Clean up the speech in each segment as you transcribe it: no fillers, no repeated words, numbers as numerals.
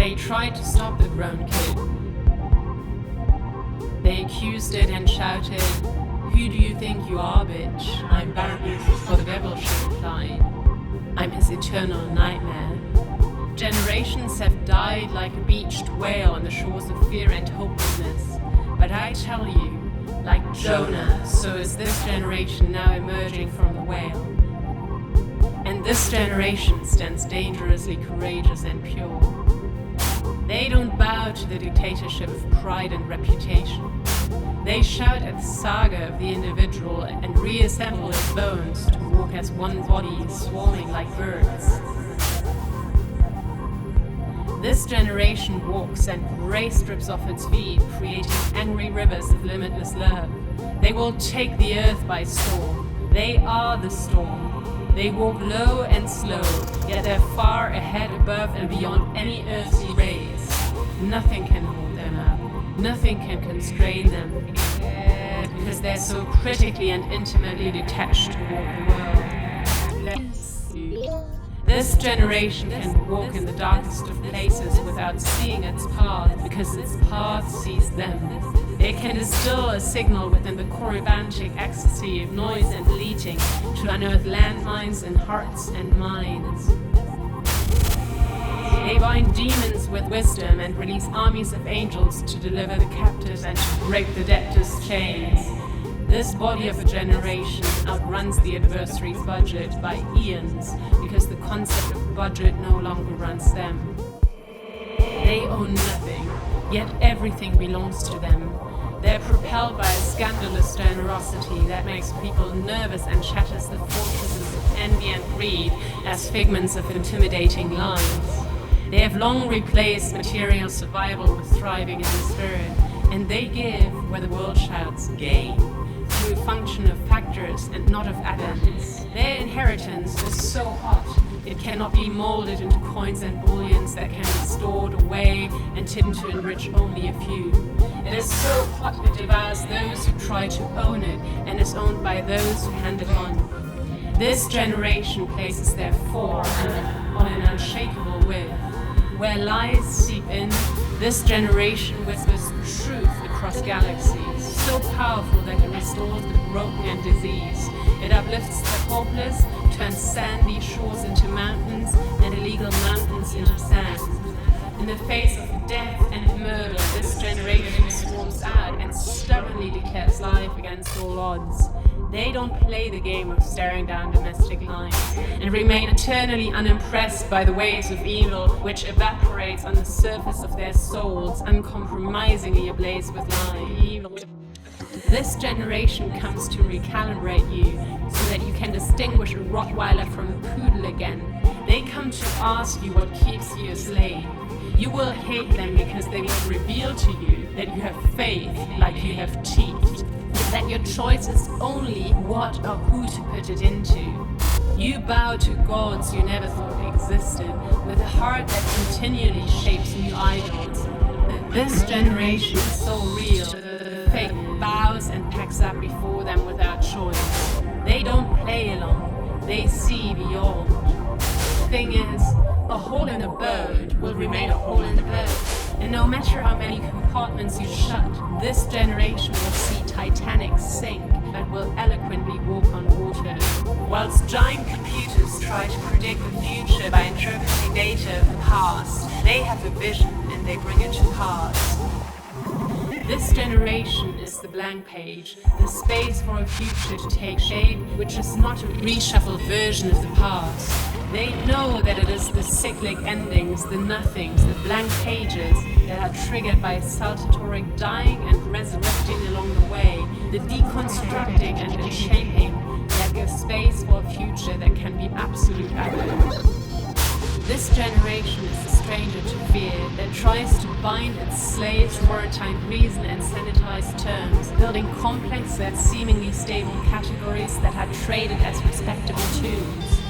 They tried to stop the grown kid. They accused it and shouted, "Who do you think you are, bitch?" "I'm Barnabas," for the devil she replied. "I'm his eternal nightmare." Generations have died like a beached whale on the shores of fear and hopelessness. But I tell you, like Jonah, so is this generation now emerging from the whale. And this generation stands dangerously courageous and pure. They don't bow to the dictatorship of pride and reputation. They shout at the saga of the individual and reassemble its bones to walk as one body, swarming like birds. This generation walks and grace strips off its feet, creating angry rivers of limitless love. They will take the earth by storm. They are the storm. They walk low and slow, yet they're far ahead, above and beyond any earthly race. Nothing can hold them up. Nothing can constrain them, because they're so critically and intimately detached toward the world. This generation can walk in the darkest of places without seeing its path, because its path sees them. It can distill a signal within the corybantic ecstasy of noise and bleating to unearth landmines in hearts and minds. They bind demons with wisdom and release armies of angels to deliver the captives and to break the debtors' chains. This body of a generation outruns the adversary's budget by eons, because the concept of budget no longer runs them. They own nothing, yet everything belongs to them. They're propelled by a scandalous generosity that makes people nervous and shatters the fortresses of envy and greed as figments of intimidating lies. They have long replaced material survival with thriving in the spirit, and they give where the world shouts gain, through a function of factors and not of atoms. Their inheritance is so hot, it cannot be molded into coins and bullions that can be stored away and hidden to enrich only a few. It is so hot it devours those who try to own it and is owned by those who hand it on. This generation places their form on an unshakable wave. Where lies seep in, this generation whispers truth across galaxies, so powerful that it restores the broken and diseased. It uplifts the hopeless, turns sandy shores into mountains and illegal mountains into sand. In the face of death and murder, this generation swarms out and stubbornly declares life against all odds. They don't play the game of staring down domestic lines and remain eternally unimpressed by the waves of evil which evaporates on the surface of their souls, uncompromisingly ablaze with life. This generation comes to recalibrate you so that you can distinguish a Rottweiler from a poodle again. They come to ask you what keeps you a slave. You will hate them because they will reveal to you that you have faith like you have teeth, that your choice is only what or who to put it into. You bow to gods you never thought existed, with a heart that continually shapes new idols. This generation is so real, the faith bows and packs up before them without choice. They don't play along, they see beyond. The thing is, a hole in the boat will remain a hole in the boat. And no matter how many compartments you shut, this generation will see Titanic sink, but will eloquently walk on water. Whilst giant computers try to predict the future by interpreting data of the past, they have a vision and they bring it to pass. This generation is the blank page, the space for a future to take shape, which is not a reshuffled version of the past. They know that it is the cyclic endings, the nothings, the blank pages that are triggered by saltatory dying and resurrecting along the way, the deconstructing and reshaping that gives space for a future that can be absolute other. This generation is a stranger to fear that tries to bind its slaves to wartime reason and sanitized terms, building complex yet seemingly stable categories that are traded as respectable tools.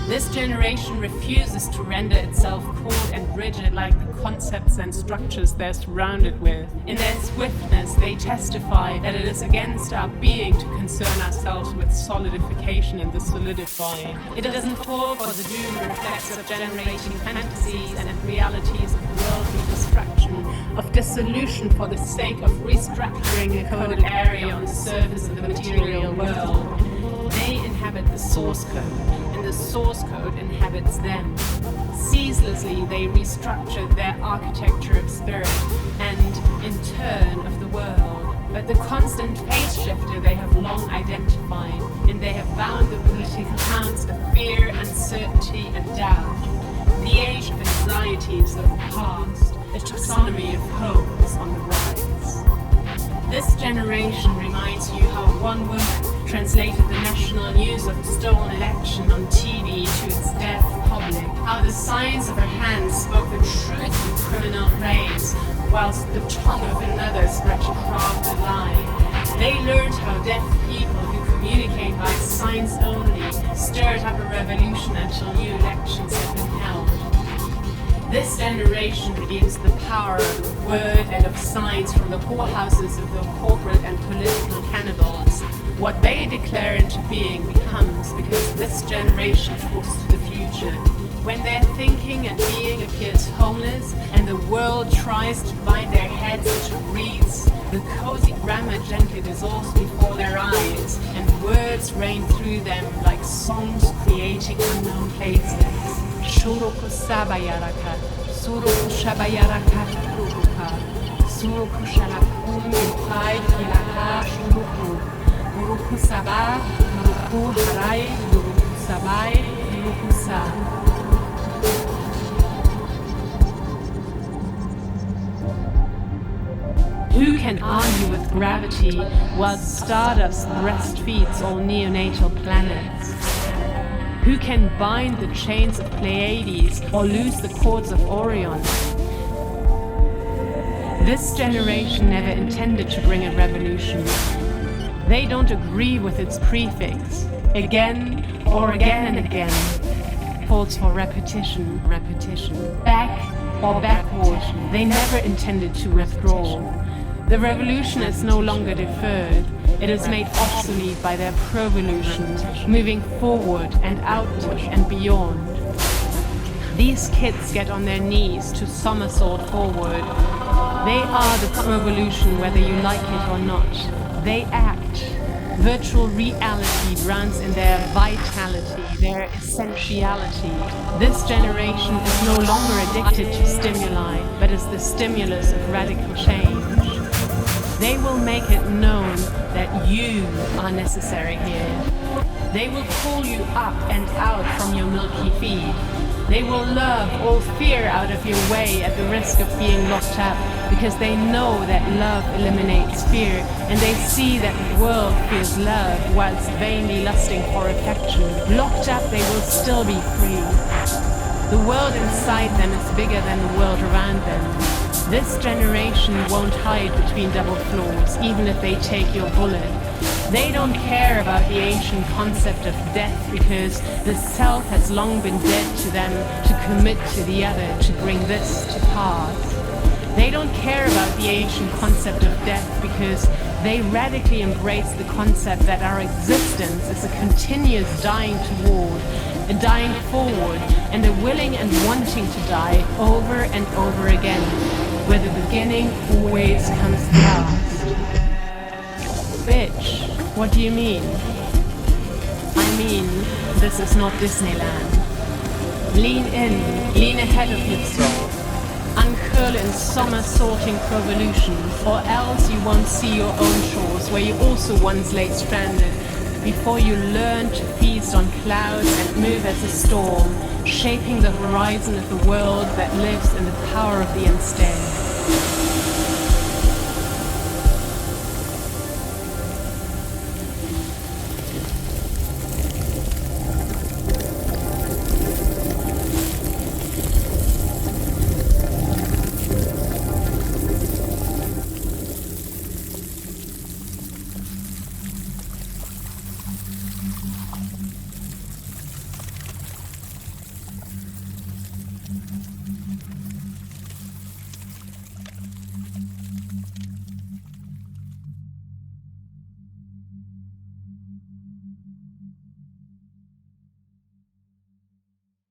This generation refuses to render itself cold and rigid like the concepts and structures they're surrounded with. In their swiftness, they testify that it is against our being to concern ourselves with solidification and the solidifying. It doesn't fall for the doomed reflex of generating fantasies and realities of worldly destruction, of dissolution for the sake of restructuring a coded area on the surface of the material world. They inhabit the source code, and the source code inhabits them. Ceaselessly, they restructure their architecture of spirit and, in turn, of the world. But the constant phase shifter they have long identified, and they have bound the political counts of fear, uncertainty, and doubt. The age of anxieties of the past, a taxonomy of hope is on the rise. This generation reminds you how one woman translated the national news of the stolen election on TV to its deaf public, how the signs of her hands spoke the truth in criminal praise, whilst the tongue of another spread a crafted lie. They learned how deaf people who communicate by signs only stirred up a revolution until new elections have been held. This generation redeems the power of word and of signs from the whorehouses of the corporate and political cannibals. What they declare into being becomes, because this generation talks to the future. When their thinking and being appears homeless and the world tries to bind their heads into wreaths, the cozy grammar gently dissolves before their eyes, and words rain through them like songs creating unknown places. Shuruku sabayaraka, suruku shabayaraka shuruka, suruku shalakum yukai kilaka shuruku, uruku sabah, uruku harai, uruku sabai, uruku sa. Who can argue with gravity while stardust breastfeeds all neonatal planets? Who can bind the chains of Pleiades or loose the cords of Orion? This generation never intended to bring a revolution. They don't agree with its prefix. Again or again and again falls for repetition, repetition. Back or backward, they never intended to withdraw. The revolution is no longer deferred. It is made obsolete by their provolution, moving forward and outward and beyond. These kids get on their knees to somersault forward. They are the provolution whether you like it or not. They act. Virtual reality runs in their vitality, their essentiality. This generation is no longer addicted to stimuli, but is the stimulus of radical change. They will make it known that you are necessary here. They will pull you up and out from your milky feed. They will love all fear out of your way at the risk of being locked up, because they know that love eliminates fear, and they see that the world fears love whilst vainly lusting for affection. Locked up, they will still be free. The world inside them is bigger than the world around them. This generation won't hide between double floors, even if they take your bullet. They don't care about the ancient concept of death, because the self has long been dead to them to commit to the other, to bring this to pass. They don't care about the ancient concept of death, because they radically embrace the concept that our existence is a continuous dying toward, a dying forward, and a willing and wanting to die over and over again, where the beginning always comes last. Bitch, what do you mean? I mean, this is not Disneyland. Lean in, lean ahead of yourself. Uncurl in somersaulting provolution, or else you won't see your own shores where you also once lay stranded, before you learn to feast on clouds and move as a storm, shaping the horizon of the world that lives in the power of the instead.